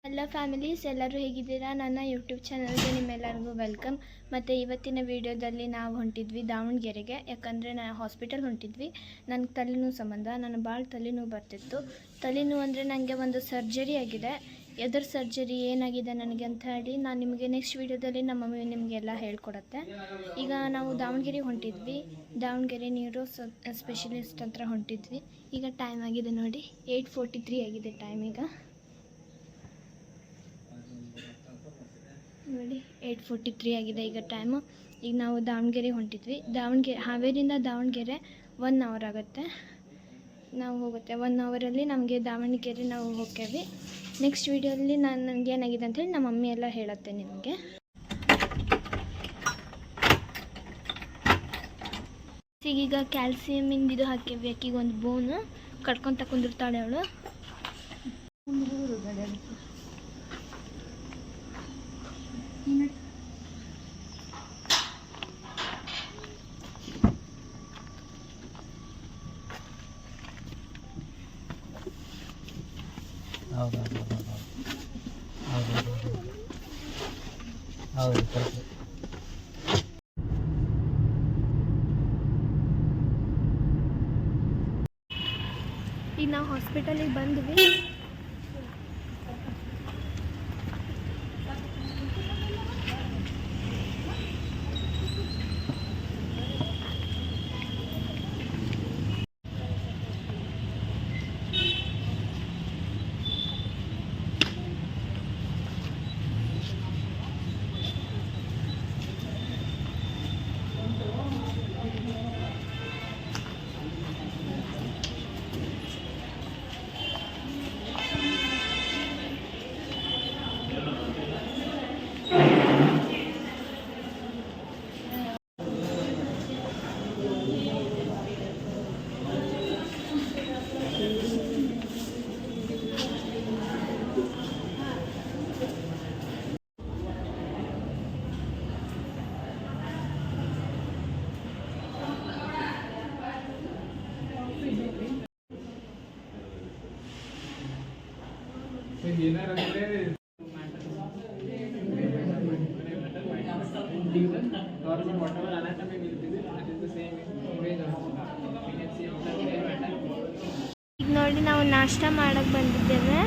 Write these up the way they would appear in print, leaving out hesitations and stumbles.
ಎಲ್ಲ ಫ್ಯಾಮಿಲೀಸ್ ಎಲ್ಲರೂ ಹೇಗಿದ್ದೀರಾ? ನನ್ನ ಯೂಟ್ಯೂಬ್ ಚಾನಲ್ಗೆ ನಿಮ್ಮೆಲ್ಲರಿಗೂ ವೆಲ್ಕಮ್. ಮತ್ತು ಇವತ್ತಿನ ವಿಡಿಯೋದಲ್ಲಿ ನಾವು ಹೊಂಟಿದ್ವಿ ದಾವಣಗೆರೆಗೆ. ಯಾಕಂದರೆ ನಾನು ಹಾಸ್ಪಿಟಲ್ ಹೊಂಟಿದ್ವಿ. ನನಗೆ ತಲೆನೋವು ಸಂಬಂಧ ನಾನು ಭಾಳ ತಲೆನೋವು ಬರ್ತಿತ್ತು. ತಲೆನೋವು ಅಂದರೆ ನನಗೆ ಒಂದು ಸರ್ಜರಿ ಆಗಿದೆ. ಎದರ ಸರ್ಜರಿ ಏನಾಗಿದೆ ನನಗೆ ಅಂತ ಹೇಳಿ ನಾನು ನಿಮಗೆ ನೆಕ್ಸ್ಟ್ ವಿಡಿಯೋದಲ್ಲಿ ನಮ್ಮ ಮಮ್ಮಿ ನಿಮಗೆಲ್ಲ ಹೇಳ್ಕೊಡುತ್ತೆ. ಈಗ ನಾವು ದಾವಣಗೆರೆಗೆ ಹೊಂಟಿದ್ವಿ. ದಾವಣಗೆರೆ ನ್ಯೂರೋ ಸ್ಪೆಷಲಿಸ್ಟ್ ಹತ್ರ ಹೊಂಟಿದ್ವಿ. ಈಗ ಟೈಮ್ ಆಗಿದೆ ನೋಡಿ, 8:43 ಆಗಿದೆ ಟೈಮ್. ಈಗ ನೋಡಿ 8:43 ಆಗಿದೆ ಈಗ ಟೈಮು. ಈಗ ನಾವು ದಾವಣಗೆರೆ ಹೊಂಟಿದ್ವಿ. ಹಾವೇರಿಯಿಂದ ದಾವಣಗೆರೆ 1 ಅವರ್ ಆಗುತ್ತೆ. ನಾವು ಹೋಗುತ್ತೆ 1 ಅವರಲ್ಲಿ ನಮಗೆ ದಾವಣಗೆರೆ ನಾವು ಹೋಗ್ತೇವೆ. ನೆಕ್ಸ್ಟ್ ವೀಡಿಯೋದಲ್ಲಿ ನನಗೆ ಏನಾಗಿದೆ ಅಂತೇಳಿ ನಮ್ಮ ಮಮ್ಮಿ ಎಲ್ಲ ಹೇಳುತ್ತೆ ನಿಮಗೆ. ಈಗ ಕ್ಯಾಲ್ಸಿಯಮಿಂದ ಇದು ಹಾಕೇವಿ. ಆಕಿಗೆ ಒಂದು ಬೋನು ಕಟ್ಕೊತ ಕುಂದಿರ್ತಾಳೆ ಅವಳು. ಈಗ ನಾವು ಹಾಸ್ಪಿಟಲಿಗೆ ಬಂದ್ವಿ. ಈಗ ನೋಡಿ ನಾವು ನಾಷ್ಟ ಮಾಡಕ್ಕೆ ಬಂದಿದ್ದೇವೆ.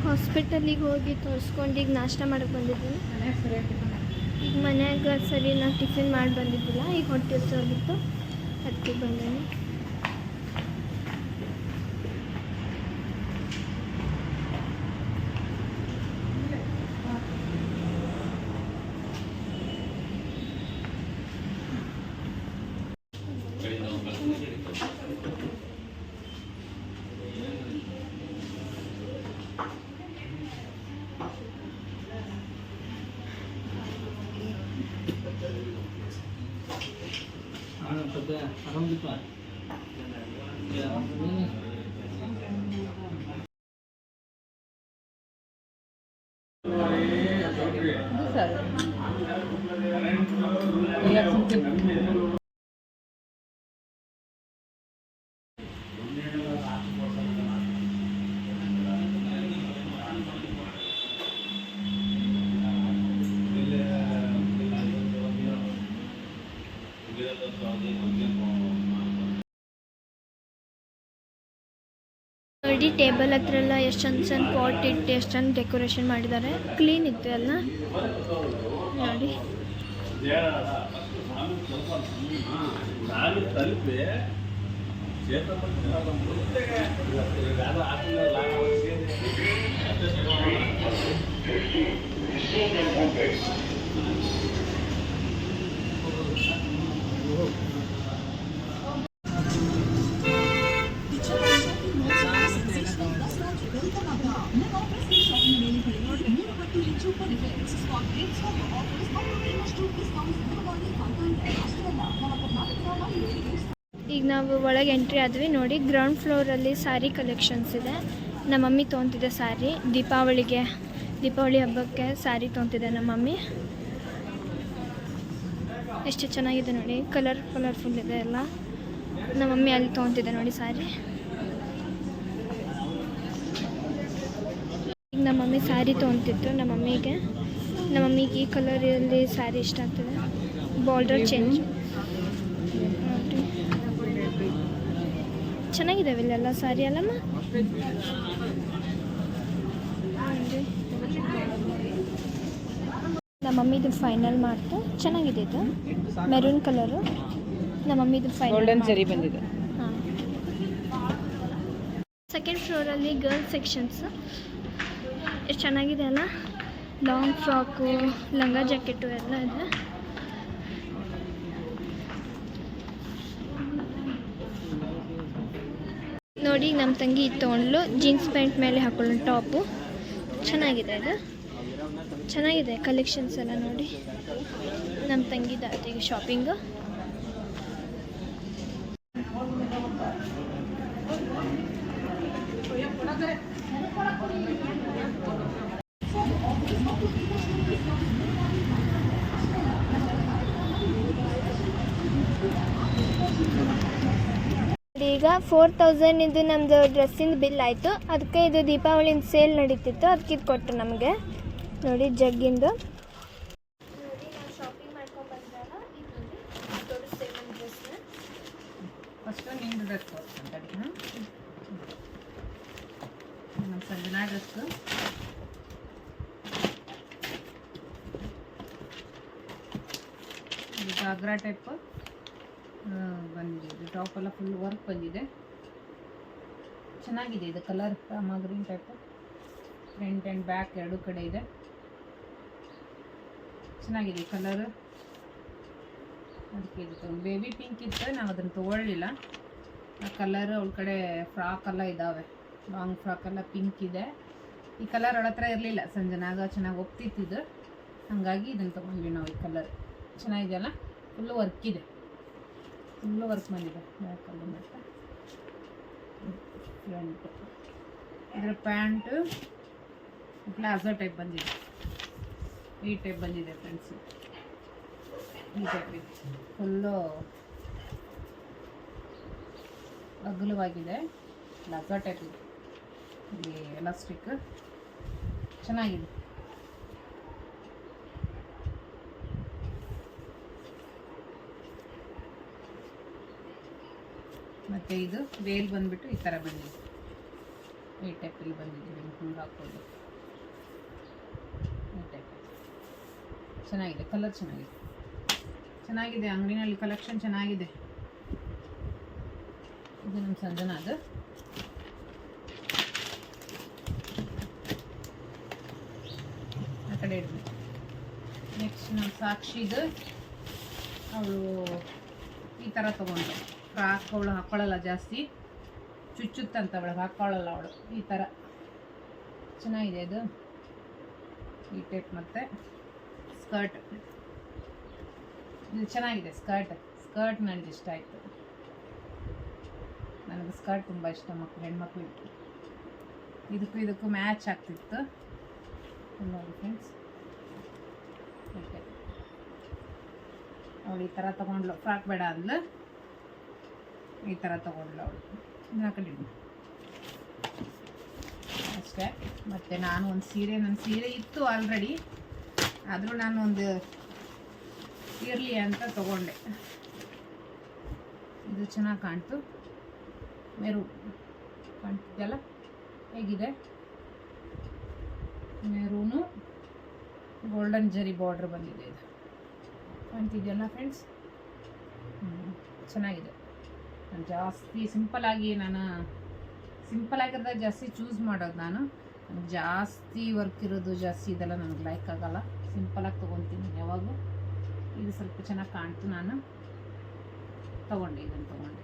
ಹಾಸ್ಪಿಟಲಿಗೆ ಹೋಗಿ ತೋರಿಸ್ಕೊಂಡು ಈಗ ನಾಷ್ಟ ಮಾಡಕ್ಕೆ ಬಂದಿದ್ದೇವೆ. ಈಗ ಮನ್ಯಾಗ ಸರಿ ನಾವು ಟಿಫಿನ್ ಮಾಡಿ ಬಂದಿದ್ದಿಲ್ಲ, ಈಗ ಹೊಟ್ಟೆ ಹಸಿವಾಗಿತ್ತು ಅದಕ್ಕೆ ಬಂದೇನೆ. ನೋಡಿ ಟೇಬಲ್ ಹತ್ರ ಎಲ್ಲ ಎಷ್ಟು ಚಂದ ಪಾಟ್ ಇಟ್ಟು ಎಷ್ಟು ಚಂದ ಡೆಕೋರೇಷನ್ ಮಾಡಿದ್ದಾರೆ. ಕ್ಲೀನ್ ಇತ್ತು ಎಲ್ಲ ನೋಡಿ. ಈಗ ನಾವು ಒಳಗೆ ಎಂಟ್ರಿ ಆದ್ವಿ. ನೋಡಿ ಗ್ರೌಂಡ್ ಫ್ಲೋರಲ್ಲಿ ಸ್ಯಾರಿ ಕಲೆಕ್ಷನ್ಸ್ ಇದೆ. ನಮ್ಮ ಮಮ್ಮಿ ತೊಗೊತಿದ್ದೆ ಸ್ಯಾರಿ. ದೀಪಾವಳಿ ಹಬ್ಬಕ್ಕೆ ಸ್ಯಾರಿ ತೊಗೊತಿದ್ದೆ ನಮ್ಮ ಮಮ್ಮಿ. ಎಷ್ಟು ಚೆನ್ನಾಗಿದೆ ನೋಡಿ, ಕಲರ್ಫುಲ್ ಇದೆ ಎಲ್ಲ. ನಮ್ಮ ಮಮ್ಮಿ ಅಲ್ಲಿ ತೊಗೊತಿದ್ದೆ ನೋಡಿ ಸ್ಯಾರಿ. ನಮ್ಮ ಮಮ್ಮಿ ಸ್ಯಾರಿ ತೊಗೊತಿತ್ತು. ನಮ್ಮ ಮಮ್ಮಿಗೆ ಈ ಕಲರಲ್ಲಿ ಸ್ಯಾರಿ ಇಷ್ಟ ಆಗ್ತದೆ. ಬಾರ್ಡರ್ ಚೇಂಜ್ ನೋಡಿರಿ, ಚೆನ್ನಾಗಿದ್ದಾವೆ ಇಲ್ಲೆಲ್ಲ ಸ್ಯಾರಿ ಅಲ್ಲಮ್ಮ. ನಮ್ಮ ಮಮ್ಮಿದು ಫೈನಲ್ ಮಾಡ್ತು, ಚೆನ್ನಾಗಿದೆ ಇದು ಮೆರೂನ್ ಕಲರು. ನಮ್ಮ ಮಮ್ಮಿದು ಫೈನಲ್ ಸರಿ ಬಂದಿದೆ. ಹಾಂ, ಸೆಕೆಂಡ್ ಫ್ಲೋರಲ್ಲಿ ಗರ್ಲ್ಸ್ ಸೆಕ್ಷನ್ಸ್ ಎಷ್ಟು ಚೆನ್ನಾಗಿದೆ ಅಲ್ಲ. ಲಾಂಗ್ ಫ್ರಾಕು, ಲಂಗ ಜಾಕೆಟು ಎಲ್ಲ ಇದೆ. ನೋಡಿ ನಮ್ಮ ತಂಗಿ ಇದು ತೊಗೊಂಡ್ಲು, ಜೀನ್ಸ್ ಪ್ಯಾಂಟ್ ಮೇಲೆ ಹಾಕೊಳ್ಳೋ ಟಾಪು ಚೆನ್ನಾಗಿದೆ. ಇದು ಚೆನ್ನಾಗಿದೆ ಕಲೆಕ್ಷನ್ಸ್ ಎಲ್ಲ ನೋಡಿ. ನಮ್ಮ ತಂಗಿದಾತಿಗೆ ಶಾಪಿಂಗು. ಈಗ 4000 ಇದು ನಮ್ಮದು ಡ್ರೆಸ್ಸಿಂದು ಬಿಲ್ ಆಯಿತು. ಅದಕ್ಕೆ ಇದು ದೀಪಾವಳಿಯಿಂದ ಸೇಲ್ ನಡೀತಿತ್ತು, ಅದಕ್ಕೆ ಇದು ಕೊಟ್ಟರು ನಮಗೆ. ನೋಡಿ ಜಗ್ಗಿಂದು ನೋಡಿ, ನಾವು ಶಾಪಿಂಗ್ ಮಾಡ್ಕೊಂಡು ಬಂದಾಗ ಇದು ನೋಡಿ ತೋರಿಸ್ತೇವೆ ನಮ್ಮ ಡ್ರೆಸ್ನ. ಫಸ್ಟು ನಿಂದು ಡ್ರೆಸ್ ತೋರಿಸ್ಕೊಂಡಿ. ನಮ್ಮ ಸಂಜನಾ ಡ್ರೆಸ್ಸು ಇದು ಘಾಗ್ರಾ ಟೈಪ್ ಬಂದಿದೆ. ಇದು ಟಾಪ್ ಎಲ್ಲ ಫುಲ್ ವರ್ಕ್ ಬಂದಿದೆ, ಚೆನ್ನಾಗಿದೆ. ಇದು colour Rama green type, front and back ಎರಡು ಕಡೆ ಇದೆ, ಚೆನ್ನಾಗಿದೆ ಕಲರ್. ಅದಕ್ಕೆ ಇದು ಬೇಬಿ ಪಿಂಕ್ ಇತ್ತು, ನಾವು ಅದನ್ನು ತೊಗೊಳ್ಳಿಲ್ಲ. ಆ ಕಲರ್ ಅವಳ ಕಡೆ ಫ್ರಾಕ್ ಎಲ್ಲ ಇದ್ದಾವೆ, ಲಾಂಗ್ ಫ್ರಾಕ್ ಎಲ್ಲ ಪಿಂಕ್ ಇದೆ. ಈ ಕಲರ್ ಅವಳ ಹತ್ರ ಇರಲಿಲ್ಲ, ಸಂಜನಾಗ ಚೆನ್ನಾಗಿ ಒಪ್ತಿತ್ತಿದ್ದು, ಹಾಗಾಗಿ ಇದನ್ನು ತೊಗೊಂಡ್ವಿ ನಾವು. ಈ ಕಲರ್ ಚೆನ್ನಾಗಿದೆಯಲ್ಲ, ಫುಲ್ಲು ವರ್ಕ್ ಇದೆ, ಫುಲ್ಲು ವರ್ಕ್ ಬಂದಿದೆ ಬ್ಯಾಕಲ್ಲಿ ಮತ್ತು ಫ್ರಂಟ್. ಇದರ ಪ್ಯಾಂಟು ಪ್ಲಾಜೋ ಟೈಪ್ ಬಂದಿದೆ, ಈ ಟೈಪ್ ಬಂದಿದೆ ಫ್ರೆಂಡ್ಸ್. ಈ ಟೈಪ್ ಇದೆ, ಫುಲ್ಲು ಅಗಲವಾಗಿದೆ, ಪ್ಲಾಜೋ ಟೈಪ್ ಇದೆ. ಇಲ್ಲಿ ಎಲಾಸ್ಟಿಕ್ ಚೆನ್ನಾಗಿದೆ. ಮತ್ತು ಇದು ವೇಲ್ ಬಂದುಬಿಟ್ಟು ಈ ಥರ ಬಂದಿದೆ, ಈ ಟೈಪಲ್ಲಿ ಬಂದಿದೆ. ಹಿಂಗೆ ಹಾಕ್ಕೊಂಡು ಈ ಟೈಪ್ ಚೆನ್ನಾಗಿದೆ, ಕಲರ್ ಚೆನ್ನಾಗಿದೆ. ಅಂಗಡಿನಲ್ಲಿ ಕಲೆಕ್ಷನ್ ಚೆನ್ನಾಗಿದೆ. ಇದು ನಮ್ಮ ಸಂಜನಾದು. ಆ ಕಡೆ ಇಡ್ಬೇಕು. ನೆಕ್ಸ್ಟ್ ನಮ್ಮ ಸಾಕ್ಷಿದು, ಅವಳು ಈ ಥರ ತೊಗೊಂಡು ಫ್ರಾಕ್ ಅವಳು ಹಾಕ್ಕೊಳ್ಳಲ್ಲ, ಜಾಸ್ತಿ ಚುಚ್ಚುತ್ತಂತ ಅವಳಿಗೆ, ಹಾಕ್ಕೊಳ್ಳಲ್ಲ ಅವಳು. ಈ ಥರ ಚೆನ್ನಾಗಿದೆ ಇದು, ಈ ಟೈಪ್. ಮತ್ತು ಸ್ಕರ್ಟ್ ಇದು ಚೆನ್ನಾಗಿದೆ. ಸ್ಕರ್ಟ್ ನನಗೆ ಇಷ್ಟ ಆಯಿತು. ನನಗೆ ಸ್ಕರ್ಟ್ ತುಂಬ ಇಷ್ಟ, ಹೆಣ್ಮಕ್ಳು ಇದಕ್ಕೂ ಮ್ಯಾಚ್ ಆಗ್ತಿತ್ತು ನೋಡಿ ಫ್ರೆಂಡ್ಸ್. ಅವಳು ಈ ಥರ ತೊಗೊಂಡ್ಲು, ಫ್ರಾಕ್ ಬೇಡ ಅಂದ್ಲು, ಈ ಥರ ತೊಗೊಂಡ್ಲು ಅವಳು. ಇದನ್ನ ಕಡೆ ಅಷ್ಟೇ. ಮತ್ತು ನಾನು ಒಂದು ಸೀರೆ, ನನ್ನ ಸೀರೆ ಇತ್ತು ಆಲ್ರೆಡಿ, ಆದರೂ ನಾನು ಒಂದು ಇರಲಿ ಅಂತ ತೊಗೊಂಡೆ. ಇದು ಚೆನ್ನಾಗಿ ಕಾಣ್ತು, ಮೆರೂನ್ ಕಾಣ್ತಿದ್ದೆಲ್ಲ ಹೇಗಿದೆ, ಮೆರೂನು ಗೋಲ್ಡನ್ ಜರಿ ಬಾರ್ಡ್ರ್ ಬಂದಿದೆ. ಇದು ಕಾಣ್ತಿದೆಯಲ್ಲ ಫ್ರೆಂಡ್ಸ್, ಚೆನ್ನಾಗಿದೆ. ನಾನು ಜಾಸ್ತಿ ಸಿಂಪಲಾಗಿರೋದಾಗ ಜಾಸ್ತಿ ಚೂಸ್ ಮಾಡೋದು ನಾನು. ಜಾಸ್ತಿ ವರ್ಕ್ ಇರೋದು ಜಾಸ್ತಿ ಇದೆಲ್ಲ ನನಗೆ ಲೈಕ್ ಆಗೋಲ್ಲ, ಸಿಂಪಲಾಗಿ ತೊಗೊತೀನಿ ಯಾವಾಗೂ. ಇದು ಸ್ವಲ್ಪ ಚೆನ್ನಾಗಿ ಕಾಣ್ತು, ನಾನು ತೊಗೊಂಡೆ. ಇದನ್ನು ತೊಗೊಂಡೆ.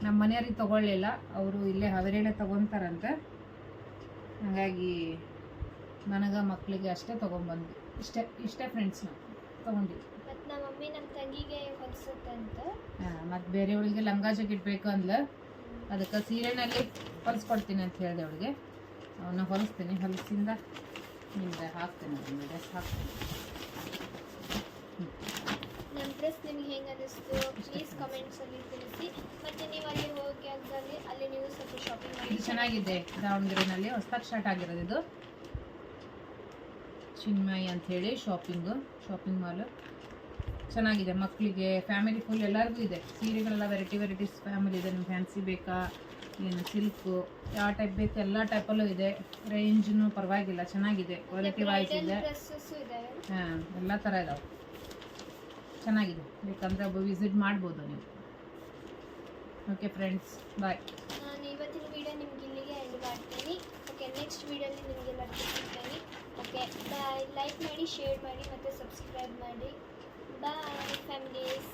ನಮ್ಮ ಮನೆಯವ್ರಿಗೆ ತೊಗೊಳ್ಳಿಲ್ಲ, ಅವರು ಇಲ್ಲೇ ಹವರೇಳೆ ತೊಗೊತಾರಂತೆ, ಹಾಗಾಗಿ ನನಗೆ ಮಕ್ಕಳಿಗೆ ಅಷ್ಟೇ ತೊಗೊಂಬಂದ್ವಿ. ಇಷ್ಟೇ ಫ್ರೆಂಡ್ಸ್ ನಾವು ತೊಗೊಂಡಿವಿ. ಮತ್ತು ನಮ್ಮ ಮಮ್ಮಿ ನಮ್ಮ ತಂಗಿಗೆ ಹೊಲಿಸುತ್ತೆ ಅಂತ. ಮತ್ತು ಬೇರೆಯವಳಿಗೆ ಲಂಗ ಜಾಕೆಟ್ ಬೇಕು ಅಂದ್ಲು, ಅದಕ್ಕೆ ಸೀರೆನಲ್ಲಿ ಹೊಲಿಸ್ಕೊಡ್ತೀನಿ ಅಂತ ಹೇಳಿದೆ ಅವಳಿಗೆ. ಅವನ್ನ ಹೊಲಿಸ್ತೀನಿ, ಹೊಲಿಸಿಂದ ನಿಮ್ಗೆ ಹಾಕ್ತೇನೆ, ಅದನ್ನ ಡ್ರೆಸ್ ಹಾಕ್ತೀನಿ. ನಮ್ಮ ಡ್ರೆಸ್ ನಿಮ್ಗೆ ಹೆಂಗೆ ಅನ್ನಿಸ್ತು ಪ್ಲೀಸ್ ಕಮೆಂಟ್ಸಲ್ಲಿ ತಿಳಿಸಿ. ಮತ್ತು ನೀವು ಅಲ್ಲಿ ಹೋಗಿ ಅಲ್ಲಿ ನೀವು ಸ್ವಲ್ಪ ಶಾಪಿಂಗ್ ಮಾಡಿ. ಇದು ಚೆನ್ನಾಗಿದೆ, ದಾವಣಗೆರೆನಲ್ಲಿ ಹೊಸದಾಗಿ ಸ್ಟಾರ್ಟ್ ಆಗಿರೋದು ಇದು ಚಿನ್ಮಯಿ ಅಂಥೇಳಿ ಶಾಪಿಂಗ್ ಮಾಲ್. ಚೆನ್ನಾಗಿದೆ, ಮಕ್ಕಳಿಗೆ ಫ್ಯಾಮಿಲಿ ಫುಲ್ ಎಲ್ಲರಿಗೂ ಇದೆ. ಸೀರೆಗಳೆಲ್ಲ ವೆರೈಟೀಸ್ ಫ್ಯಾಮಿಲಿ ಇದೆ. ನಿಮ್ಗೆ ಫ್ಯಾನ್ಸಿ ಬೇಕಾ, ಏನು ಸಿಲ್ಕು, ಯಾವ ಟೈಪ್ ಬೇಕು ಎಲ್ಲ ಟೈಪಲ್ಲೂ ಇದೆ. ರೇಂಜ್ನು ಪರವಾಗಿಲ್ಲ, ಚೆನ್ನಾಗಿದೆ, ಕ್ವಾಲಿಟಿ ವೈಸ್ ಇದೆ. ಹಾಂ, ಎಲ್ಲ ಥರ ಇದಾವೆ, ಚೆನ್ನಾಗಿದೆ. ಬೇಕಂದರೆ ಒಬ್ಬ ವಿಸಿಟ್ ಮಾಡ್ಬೋದು ನೀವು. ಓಕೆ ಫ್ರೆಂಡ್ಸ್, ಬಾಯ್. ನಾನು ಇವತ್ತಿನ ವಿಡಿಯೋ ನಿಮ್ಗೆ ಇಲ್ಲಿಗೆ ಎಂಡ್ ಮಾಡ್ತೀನಿ. ಓಕೆ, ನೆಕ್ಸ್ಟ್ ವಿಡಿಯೋಲಿ ನಿಮಗೆಲ್ಲ ಸಿಗ್ತೀನಿ. Okay bye. ಲೈಕ್ ಮಾಡಿ, ಶೇರ್ ಮಾಡಿ ಮತ್ತು ಸಬ್ಸ್ಕ್ರೈಬ್ ಮಾಡಿ. Bye families.